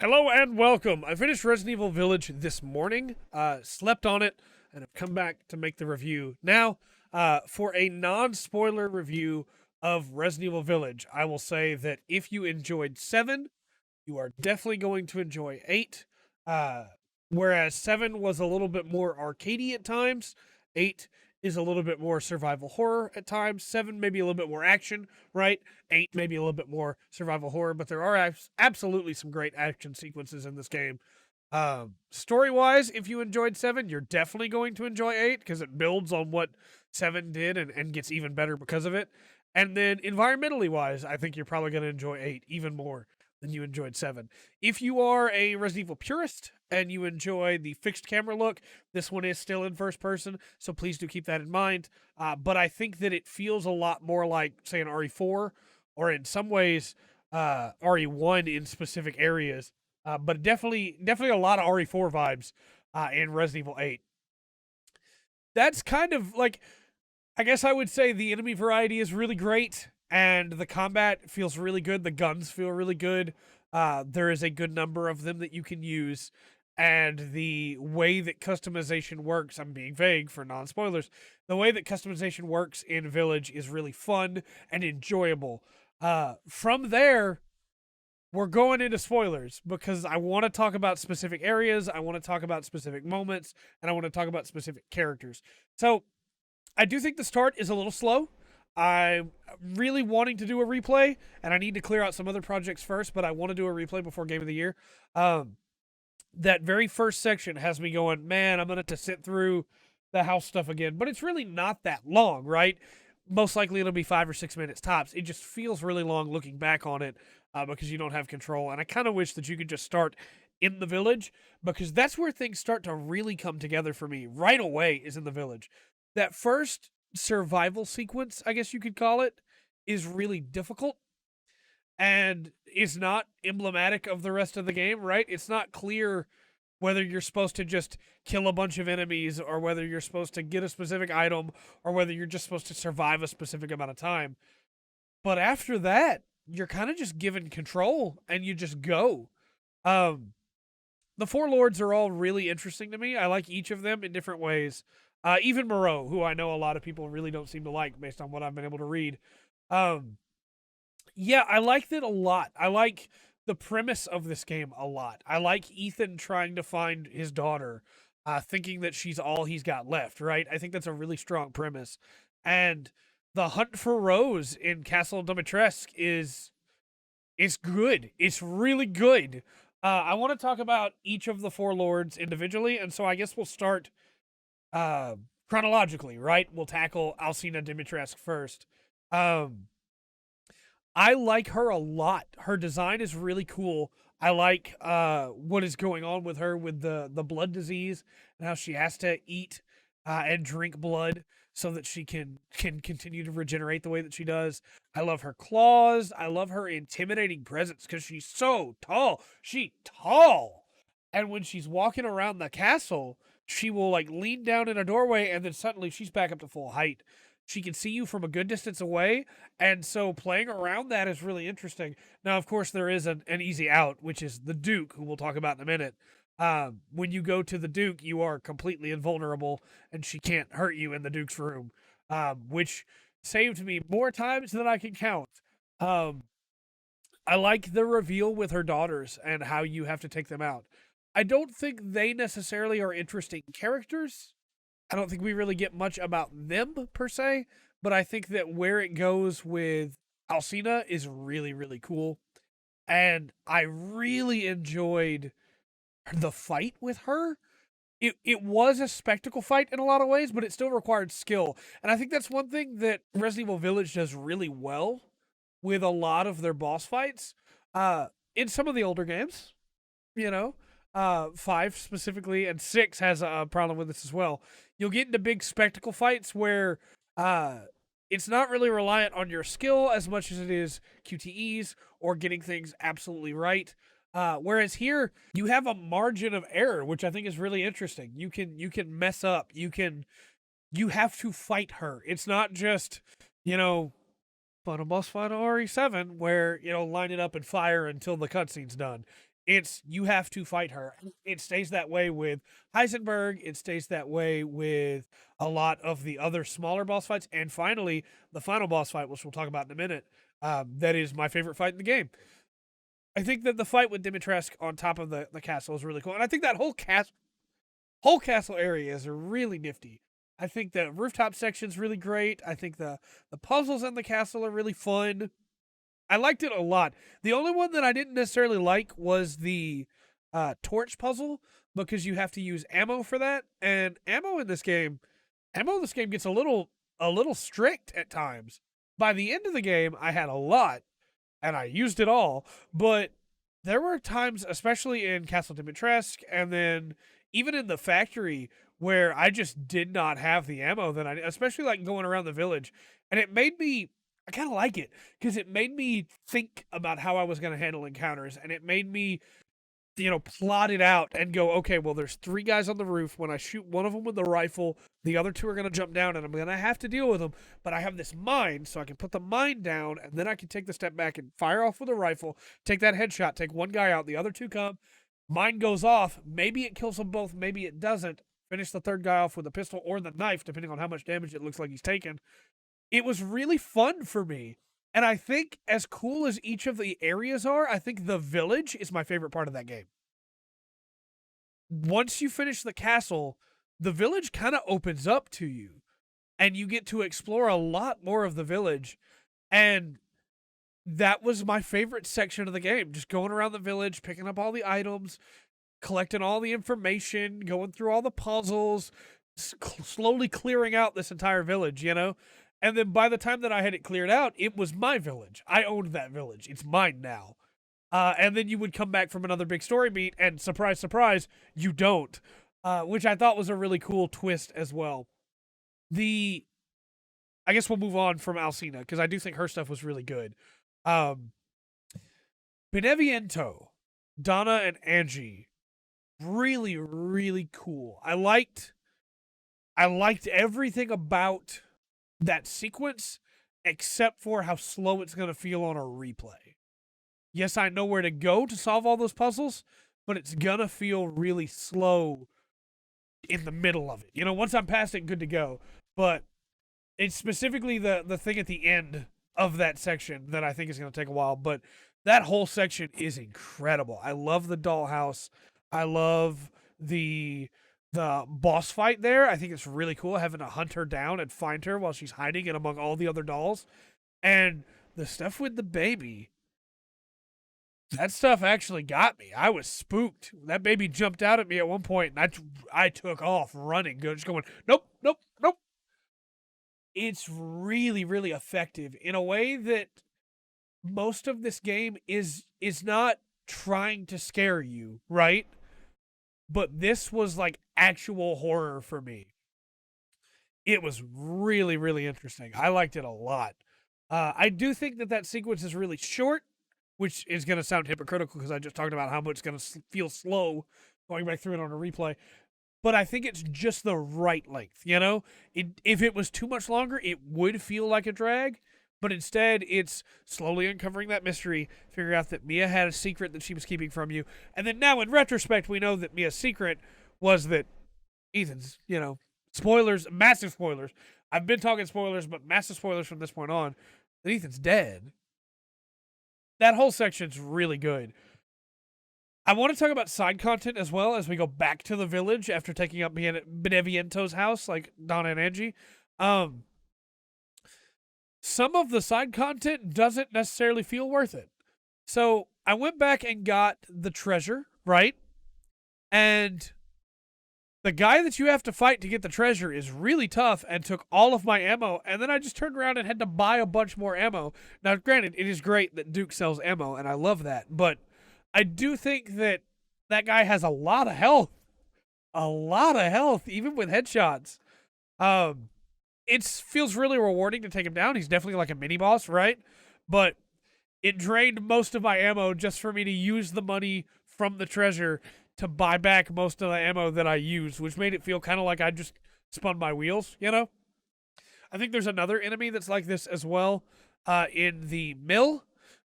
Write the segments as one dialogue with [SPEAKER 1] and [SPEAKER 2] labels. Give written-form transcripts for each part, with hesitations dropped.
[SPEAKER 1] Hello and welcome. I finished Resident Evil Village this morning, slept on it, and have come back to make the review. Now, for a non-spoiler review of Resident Evil Village, I will say that if you enjoyed 7, you are definitely going to enjoy 8. Uh, Whereas 7 was a little bit more arcadey at times, 8 is a little bit more survival horror at times. 7 maybe a little bit more action, right? 8 maybe a little bit more survival horror, but there are absolutely some great action sequences in this game. Story wise, if you enjoyed 7, you're definitely going to enjoy 8 because it builds on what 7 did and gets even better because of it. And then environmentally wise, I think you're probably going to enjoy 8 even more than you enjoyed 7. If you are a Resident Evil purist and you enjoy the fixed camera look, this one is still in first person, so please do keep that in mind. But I think that it feels a lot more like, say, an RE4, or in some ways, RE1 in specific areas. But definitely a lot of RE4 vibes in Resident Evil 8. That's kind of like, I guess I would say the enemy variety is really great, and the combat feels really good. The guns feel really good. There is a good number of them that you can use, and the way that customization works, I'm being vague for non-spoilers, the way that customization works in Village is really fun and enjoyable. From there, we're going into spoilers because I want to talk about specific areas, I want to talk about specific moments, and I want to talk about specific characters. So, I do think the start is a little slow. I'm really wanting to do a replay, and I need to clear out some other projects first, but I want to do a replay before Game of the Year. That very first section has me going, man, I'm going to have to sit through the house stuff again. But it's really not that long, right? Most likely it'll be 5 or 6 minutes tops. It just feels really long looking back on it because you don't have control. And I kind of wish that you could just start in the village, because that's where things start to really come together for me right away, is in the village. That first survival sequence, I guess you could call it, is really difficult and is not emblematic of the rest of the game, right? It's not clear whether you're supposed to just kill a bunch of enemies, or whether you're supposed to get a specific item, or whether you're just supposed to survive a specific amount of time. But after that, you're kind of just given control and you just go. Um, the Four Lords are all really interesting to me. I like each of them in different ways. Even Moreau, who I know a lot of people really don't seem to like based on what I've been able to read. Yeah, I liked it a lot. I like the premise of this game a lot. I like Ethan trying to find his daughter, thinking that she's all he's got left, right? I think that's a really strong premise. And the hunt for Rose in Castle Dimitrescu is good. It's really good. I want to talk about each of the Four Lords individually, and so I guess we'll start chronologically, right? We'll tackle Alcina Dimitrescu first. I like her a lot. Her design is really cool. I like what is going on with her with the blood disease, and how she has to eat and drink blood so that she can continue to regenerate the way that she does. I love her claws. I love her intimidating presence because she's so tall. She tall. And when she's walking around the castle, she will like lean down in a doorway, and then suddenly she's back up to full height. She can see you from a good distance away, and so playing around that is really interesting. Now, of course, there is an easy out, which is the Duke, who we'll talk about in a minute. When you go to the Duke, you are completely invulnerable, and she can't hurt you in the Duke's room, which saved me more times than I can count. Um, I like the reveal with her daughters and how you have to take them out. I don't think they necessarily are interesting characters. I don't think we really get much about them per se, but I think that where it goes with Alcina is really, really cool. And I really enjoyed the fight with her. It was a spectacle fight in a lot of ways, but it still required skill. And I think that's one thing that Resident Evil Village does really well with a lot of their boss fights. In some of the older games, you know, 5 specifically, and 6 has a problem with this as well. You'll get into big spectacle fights where it's not really reliant on your skill as much as it is QTEs or getting things absolutely right. Whereas here you have a margin of error, which I think is really interesting. You can mess up. You have to fight her. It's not just, you know, final boss fight RE7 where, you know, line it up and fire until the cutscene's done. It's you have to fight her. It stays that way with Heisenberg. It stays that way with a lot of the other smaller boss fights. And finally, the final boss fight, which we'll talk about in a minute, that is my favorite fight in the game. I think that the fight with Dimitrescu on top of the castle is really cool. And I think that whole castle area is really nifty. I think the rooftop section's really great. I think the puzzles in the castle are really fun. I liked it a lot. The only one that I didn't necessarily like was the torch puzzle because you have to use ammo for that, and ammo in this game gets a little strict at times. By the end of the game, I had a lot, and I used it all, but there were times, especially in Castle Dimitrescu, and then even in the factory, where I just did not have the ammo that I, especially like going around the village, and it made me. I kind of like it because it made me think about how I was going to handle encounters, and it made me, plot it out and go, okay, well, there's 3 guys on the roof. When I shoot one of them with the rifle, the other 2 are going to jump down, and I'm going to have to deal with them. But I have this mine, so I can put the mine down, and then I can take the step back and fire off with a rifle, take that headshot, take one guy out, the other 2 come, mine goes off. Maybe it kills them both, maybe it doesn't. Finish the 3rd guy off with a pistol or the knife, depending on how much damage it looks like he's taken. It was really fun for me. And I think as cool as each of the areas are, I think the village is my favorite part of that game. Once you finish the castle, the village kind of opens up to you. And you get to explore a lot more of the village. And that was my favorite section of the game. Just going around the village, picking up all the items, collecting all the information, going through all the puzzles, slowly clearing out this entire village, And then by the time that I had it cleared out, it was my village. I owned that village. It's mine now. And then you would come back from another big story beat, and surprise, surprise, you don't. Which I thought was a really cool twist as well. I guess we'll move on from Alcina, because I do think her stuff was really good. Beneviento, Donna and Angie, really, really cool. I liked everything about that sequence, except for how slow it's going to feel on a replay. Yes, I know where to go to solve all those puzzles, but it's going to feel really slow in the middle of it. Once I'm past it, good to go. But it's specifically the thing at the end of that section that I think is going to take a while. But that whole section is incredible. I love the dollhouse. I love the boss fight there. I think it's really cool having to hunt her down and find her while she's hiding in among all the other dolls. And the stuff with the baby, that stuff actually got me. I was spooked. That baby jumped out at me at one point, and I took off running, just going, nope, nope, nope. It's really, really effective in a way that most of this game is not trying to scare you, right? But this was like actual horror for me. It was really, really interesting. I liked it a lot. I do think that sequence is really short, which is going to sound hypocritical because I just talked about how much it's going to feel slow going back through it on a replay. But I think it's just the right length, If it was too much longer, it would feel like a drag. But instead, it's slowly uncovering that mystery, figuring out that Mia had a secret that she was keeping from you. And then now, in retrospect, we know that Mia's secret was that Ethan's, spoilers, massive spoilers. I've been talking spoilers, but massive spoilers from this point on, that Ethan's dead. That whole section's really good. I want to talk about side content as well as we go back to the village after taking up Beneviento's house, like Donna and Angie. Some of the side content doesn't necessarily feel worth it. So I went back and got the treasure, right? And the guy that you have to fight to get the treasure is really tough and took all of my ammo. And then I just turned around and had to buy a bunch more ammo. Now, granted, it is great that Duke sells ammo, and I love that. But I do think that guy has a lot of health. A lot of health, even with headshots. It feels really rewarding to take him down. He's definitely like a mini boss, right? But it drained most of my ammo just for me to use the money from the treasure to buy back most of the ammo that I used, which made it feel kind of like I just spun my wheels, I think there's another enemy that's like this as well in the mill,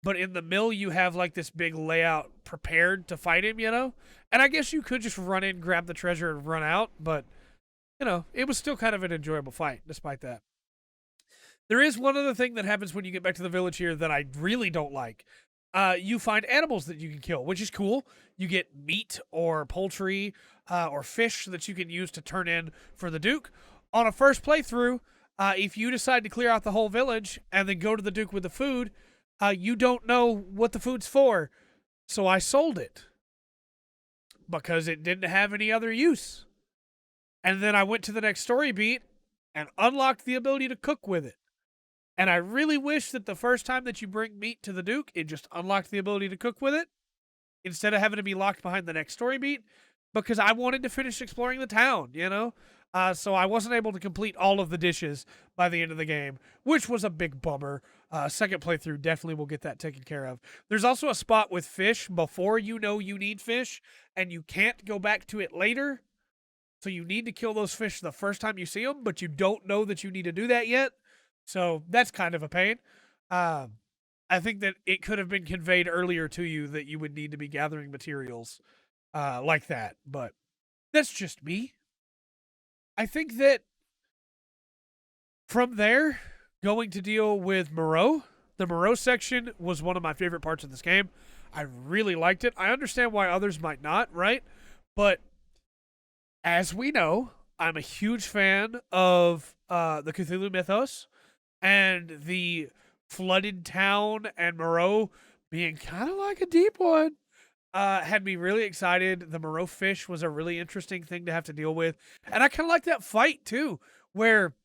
[SPEAKER 1] but in the mill you have like this big layout prepared to fight him, And I guess you could just run in, grab the treasure, and run out, but it was still kind of an enjoyable fight despite that. There is one other thing that happens when you get back to the village here that I really don't like. You find animals that you can kill, which is cool. You get meat or poultry or fish that you can use to turn in for the Duke. On a first playthrough, if you decide to clear out the whole village and then go to the Duke with the food, you don't know what the food's for. So I sold it because it didn't have any other use. And then I went to the next story beat and unlocked the ability to cook with it. And I really wish that the first time that you bring meat to the Duke, it just unlocked the ability to cook with it instead of having to be locked behind the next story beat, because I wanted to finish exploring the town, So I wasn't able to complete all of the dishes by the end of the game, which was a big bummer. Second playthrough definitely will get that taken care of. There's also a spot with fish before you know you need fish, and you can't go back to it later. So you need to kill those fish the first time you see them, but you don't know that you need to do that yet. So that's kind of a pain. I think that it could have been conveyed earlier to you that you would need to be gathering materials like that, but that's just me. I think that from there, going to deal with Moreau, the Moreau section was one of my favorite parts of this game. I really liked it. I understand why others might not, right? But as we know, I'm a huge fan of the Cthulhu mythos. And the flooded town and Moreau being kind of like a deep one had me really excited. The Moreau fish was a really interesting thing to have to deal with. And I kind of like that fight, too, where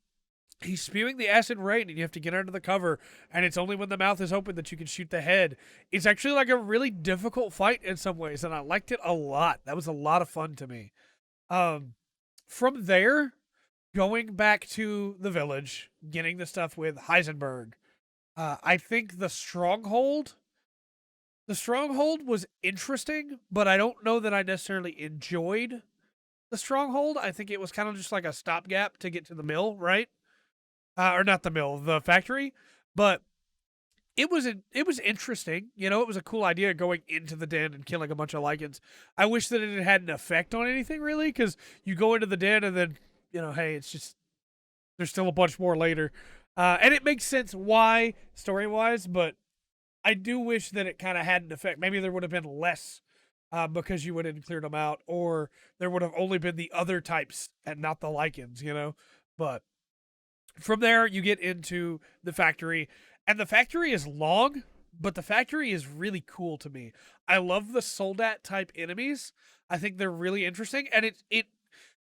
[SPEAKER 1] he's spewing the acid rain and you have to get under the cover. And it's only when the mouth is open that you can shoot the head. It's actually like a really difficult fight in some ways. And I liked it a lot. That was a lot of fun to me. From there, going back to the village, getting the stuff with Heisenberg, I think the Stronghold was interesting, but I don't know that I necessarily enjoyed the Stronghold. I think it was kind of just like a stopgap to get to the mill, right? Or not the mill, the factory. But it was interesting. It was a cool idea going into the den and killing a bunch of lichens. I wish that it had an effect on anything, really, because you go into the den and then hey, it's just, there's still a bunch more later. And it makes sense why, story-wise, but I do wish that it kind of had an effect. Maybe there would have been less because you would have cleared them out, or there would have only been the other types and not the lichens, But from there, you get into the factory, and the factory is long, but the factory is really cool to me. I love the Soldat-type enemies. I think they're really interesting, and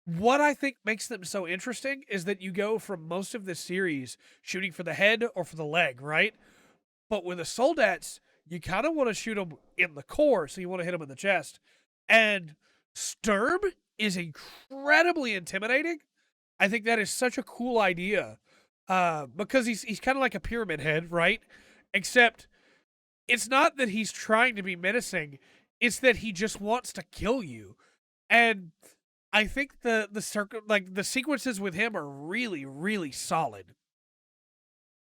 [SPEAKER 1] what I think makes them so interesting is that you go from most of the series shooting for the head or for the leg, right? But with the Soldats, you kind of want to shoot them in the core, so you want to hit them in the chest. And Sturm is incredibly intimidating. I think that is such a cool idea because he's kind of like a pyramid head, right? Except it's not that he's trying to be menacing, it's that he just wants to kill you. And I think the sequences with him are really, really solid.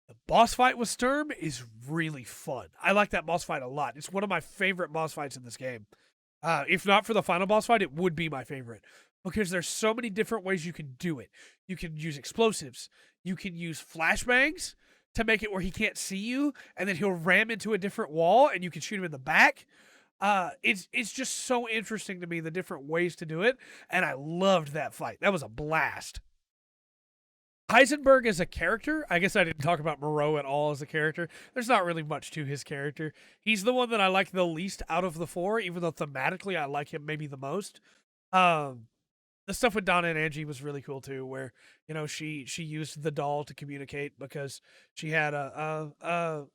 [SPEAKER 1] The boss fight with Sturm is really fun. I like that boss fight a lot. It's one of my favorite boss fights in this game. If not for the final boss fight, it would be my favorite. Because there's so many different ways you can do it. You can use explosives. You can use flashbangs to make it where he can't see you, and then he'll ram into a different wall, and you can shoot him in the back. It's just so interesting to me, the different ways to do it, and I loved that fight. That was a blast. Heisenberg as a character, I guess I didn't talk about Moreau at all as a character. There's not really much to his character. He's the one that I like the least out of the four, even though thematically I like him maybe the most. The stuff with Donna and Angie was really cool too, where she used the doll to communicate because she had a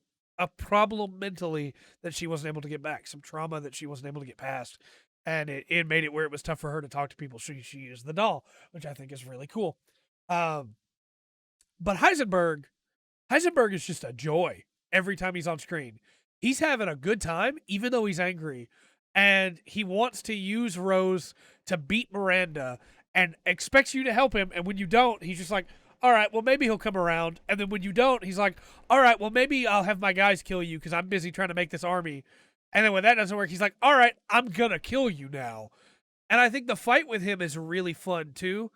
[SPEAKER 1] problem mentally that she wasn't able to get back, some trauma that she wasn't able to get past, and it made it where it was tough for her to talk to people. She used the doll, which I think is really cool. But Heisenberg is just a joy every time he's on screen. He's having a good time, even though he's angry, and he wants to use Rose to beat Miranda and expects you to help him, and when you don't, he's just like, all right, well, maybe he'll come around. And then when you don't, he's like, all right, well, maybe I'll have my guys kill you because I'm busy trying to make this army. And then when that doesn't work, he's like, all right, I'm going to kill you now. And I think the fight with him is really fun, too.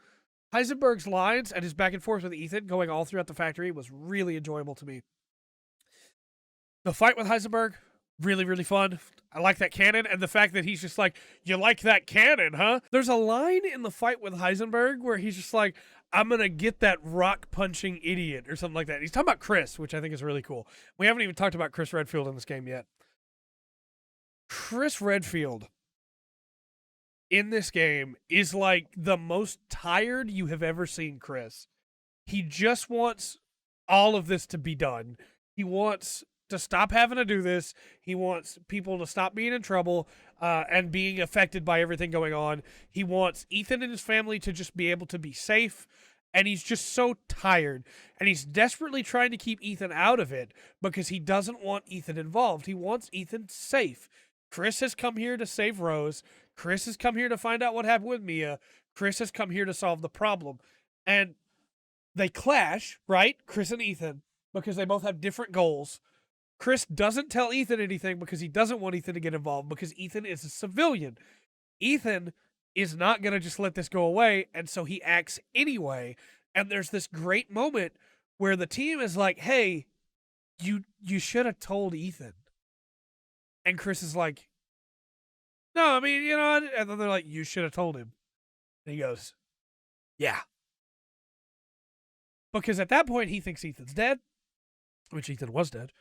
[SPEAKER 1] Heisenberg's lines and his back and forth with Ethan going all throughout the factory was really enjoyable to me. The fight with Heisenberg, really, really fun. I like that cannon and the fact that he's just like, you like that cannon, huh? There's a line in the fight with Heisenberg where he's just like, I'm going to get that rock punching idiot or something like that. He's talking about Chris, which I think is really cool. We haven't even talked about Chris Redfield in this game yet. Chris Redfield in this game is like the most tired you have ever seen Chris. He just wants all of this to be done. He wants to stop having to do this. He wants people to stop being in trouble and being affected by everything going on. He wants Ethan and his family to just be able to be safe. And he's just so tired. And he's desperately trying to keep Ethan out of it because he doesn't want Ethan involved. He wants Ethan safe. Chris has come here to save Rose. Chris has come here to find out what happened with Mia. Chris has come here to solve the problem. And they clash, right? Chris and Ethan, because they both have different goals. Chris doesn't tell Ethan anything because he doesn't want Ethan to get involved because Ethan is a civilian. Ethan is not going to just let this go away, and so he acts anyway. And there's this great moment where the team is like, hey, you should have told Ethan. And Chris is like, no, I mean, you know, and then they're like, you should have told him. And he goes, yeah. Because at that point, he thinks Ethan's dead, which Ethan was dead.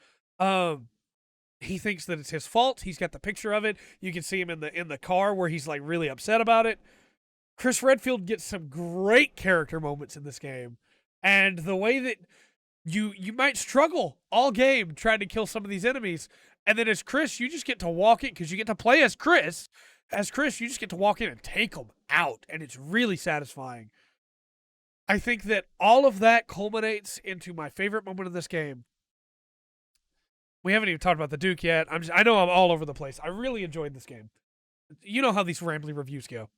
[SPEAKER 1] He thinks that it's his fault. He's got the picture of it. You can see him in the car where he's like really upset about it. Chris Redfield gets some great character moments in this game. And the way that you might struggle all game trying to kill some of these enemies. And then as Chris, you just get to walk in because you get to play as Chris. As Chris, you just get to walk in and take them out. And it's really satisfying. I think that all of that culminates into my favorite moment of this game. We haven't even talked about the Duke yet. I know I'm all over the place. I really enjoyed this game. You know how these rambly reviews go.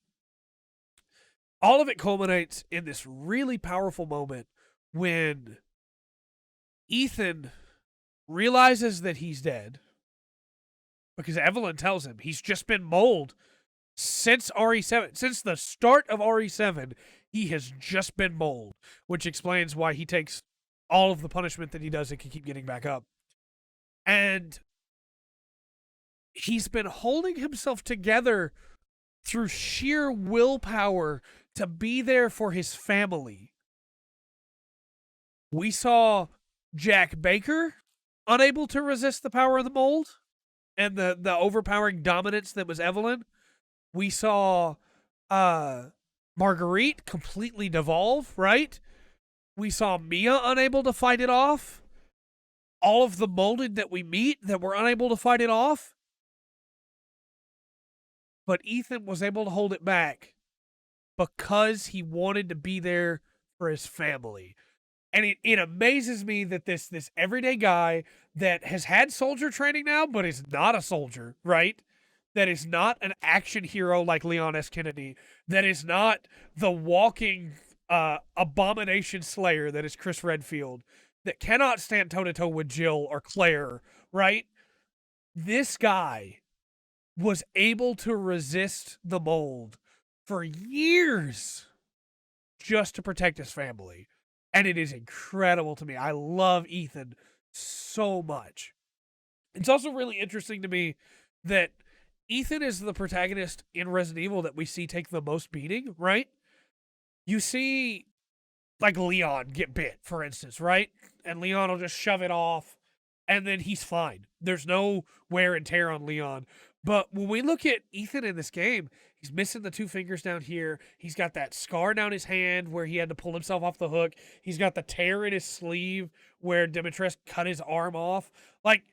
[SPEAKER 1] All of it culminates in this really powerful moment when Ethan realizes that he's dead because Evelyn tells him he's just been mauled since RE7. Since the start of RE7, he has just been mauled, which explains why he takes all of the punishment that he does and can keep getting back up. And he's been holding himself together through sheer willpower to be there for his family. We saw Jack Baker unable to resist the power of the mold and the overpowering dominance that was Evelyn. We saw Marguerite completely devolve, right? We saw Mia unable to fight it off. All of the molded that we meet that were unable to fight it off. But Ethan was able to hold it back because he wanted to be there for his family. And it amazes me that this everyday guy that has had soldier training now, but is not a soldier, right? That is not an action hero like Leon S. Kennedy. That is not the walking abomination slayer that is Chris Redfield. That cannot stand toe-to-toe with Jill or Claire, right? This guy was able to resist the mold for years just to protect his family. And it is incredible to me. I love Ethan so much. It's also really interesting to me that Ethan is the protagonist in Resident Evil that we see take the most beating, right? You see like Leon get bit, for instance, right? And Leon will just shove it off, and then he's fine. There's no wear and tear on Leon. But when we look at Ethan in this game, he's missing the 2 fingers down here. He's got that scar down his hand where he had to pull himself off the hook. He's got the tear in his sleeve where Dimitrescu cut his arm off. Like,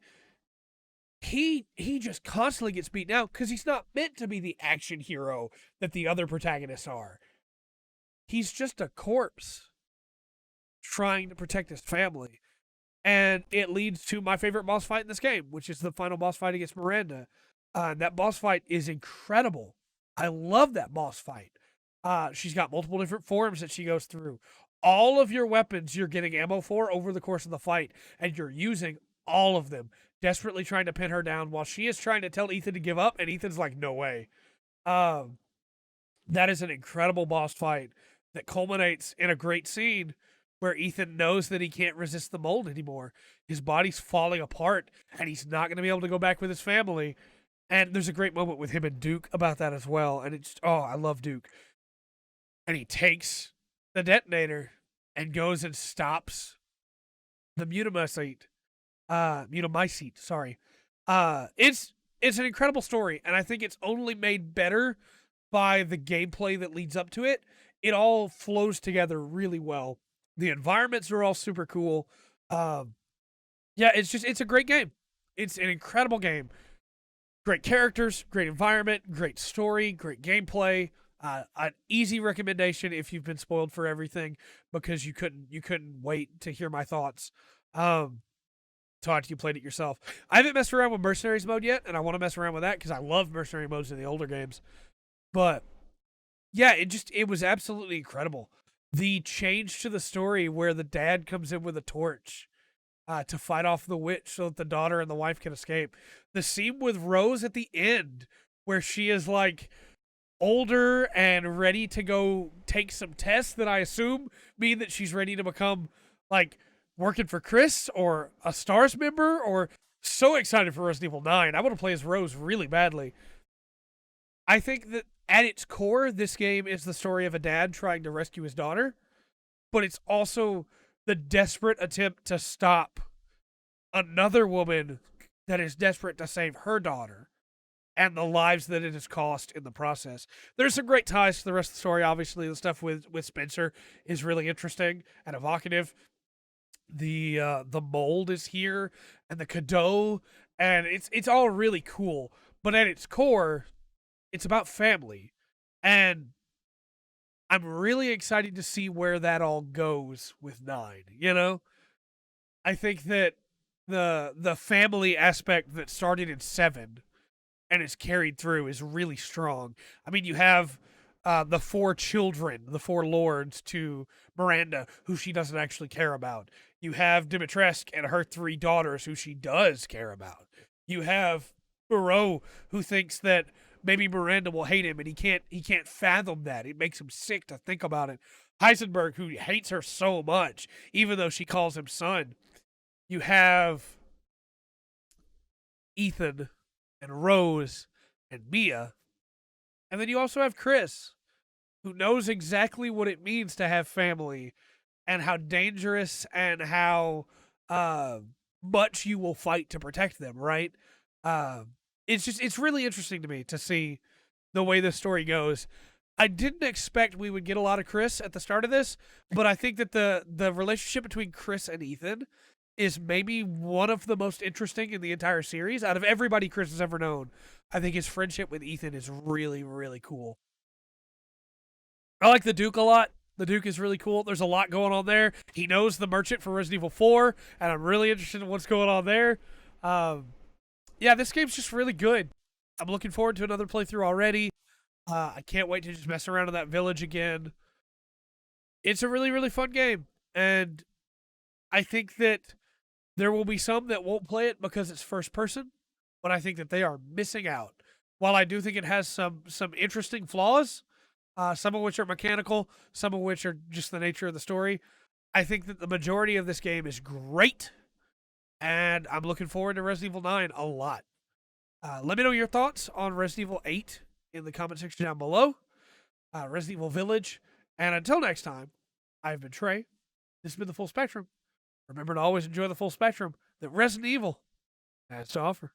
[SPEAKER 1] he just constantly gets beaten out because he's not meant to be the action hero that the other protagonists are. He's just a corpse trying to protect his family. And it leads to my favorite boss fight in this game, which is the final boss fight against Miranda. That boss fight is incredible. I love that boss fight. She's got multiple different forms that she goes through. all of your weapons you're getting ammo for over the course of the fight, and you're using all of them, desperately trying to pin her down while she is trying to tell Ethan to give up, and Ethan's like, no way. Um, that is an incredible boss fight that culminates in a great scene where Ethan knows that he can't resist the mold anymore. His body's falling apart, and he's not going to be able to go back with his family. And there's a great moment with him and Duke about that as well. And it's, oh, I love Duke. And he takes the detonator and goes and stops the mutamycete, sorry. It's an incredible story, and I think it's only made better by the gameplay that leads up to it. It all flows together really well. The environments are all super cool. Yeah, it's a great game. It's an incredible game. Great characters, great environment, great story, great gameplay. An easy recommendation if you've been spoiled for everything because you couldn't wait to hear my thoughts. Todd, you played it yourself. I haven't messed around with Mercenaries mode yet, and I want to mess around with that because I love Mercenary modes in the older games. But yeah, it was absolutely incredible. The change to the story where the dad comes in with a torch to fight off the witch so that the daughter and the wife can escape. The scene with Rose at the end where she is like older and ready to go take some tests that I assume mean that she's ready to become like working for Chris or a STARS member, or so excited for Resident Evil 9. I want to play as Rose really badly. I think that at its core, this game is the story of a dad trying to rescue his daughter, but it's also the desperate attempt to stop another woman that is desperate to save her daughter and the lives that it has cost in the process. There's some great ties to the rest of the story. Obviously, the stuff with Spencer is really interesting and evocative. The mold is here and the cadeau, and it's all really cool. But at its core, it's about family, and I'm really excited to see where that all goes with 9. You know, I think that the family aspect that started in 7 and is carried through is really strong. I mean, you have the 4 children, the 4 lords to Miranda, who she doesn't actually care about. You have Dimitrescu and her 3 daughters, who she does care about. You have Moreau, who thinks that maybe Miranda will hate him, and he can't fathom that. It makes him sick to think about it. Heisenberg, who hates her so much, even though she calls him son. You have Ethan and Rose and Mia. And then you also have Chris, who knows exactly what it means to have family and how dangerous and how much you will fight to protect them, right? It's really interesting to me to see the way this story goes. I didn't expect we would get a lot of Chris at the start of this, but I think that the relationship between Chris and Ethan is maybe one of the most interesting in the entire series. Out of everybody Chris has ever known, I think his friendship with Ethan is really, really cool. I like the Duke a lot. The Duke is really cool. There's a lot going on there. He knows the merchant for Resident Evil 4, and I'm really interested in what's going on there. Yeah, this game's just really good. I'm looking forward to another playthrough already. I can't wait to just mess around in that village again. It's a really, really fun game, and I think that there will be some that won't play it because it's first person, but I think that they are missing out. While I do think it has some interesting flaws, some of which are mechanical, some of which are just the nature of the story, I think that the majority of this game is great, and I'm looking forward to Resident Evil 9 a lot. Let me know your thoughts on Resident Evil 8 in the comment section down below. Resident Evil Village. And until next time, I've been Trey. This has been The Full Spectrum. Remember to always enjoy the full spectrum that Resident Evil has to offer.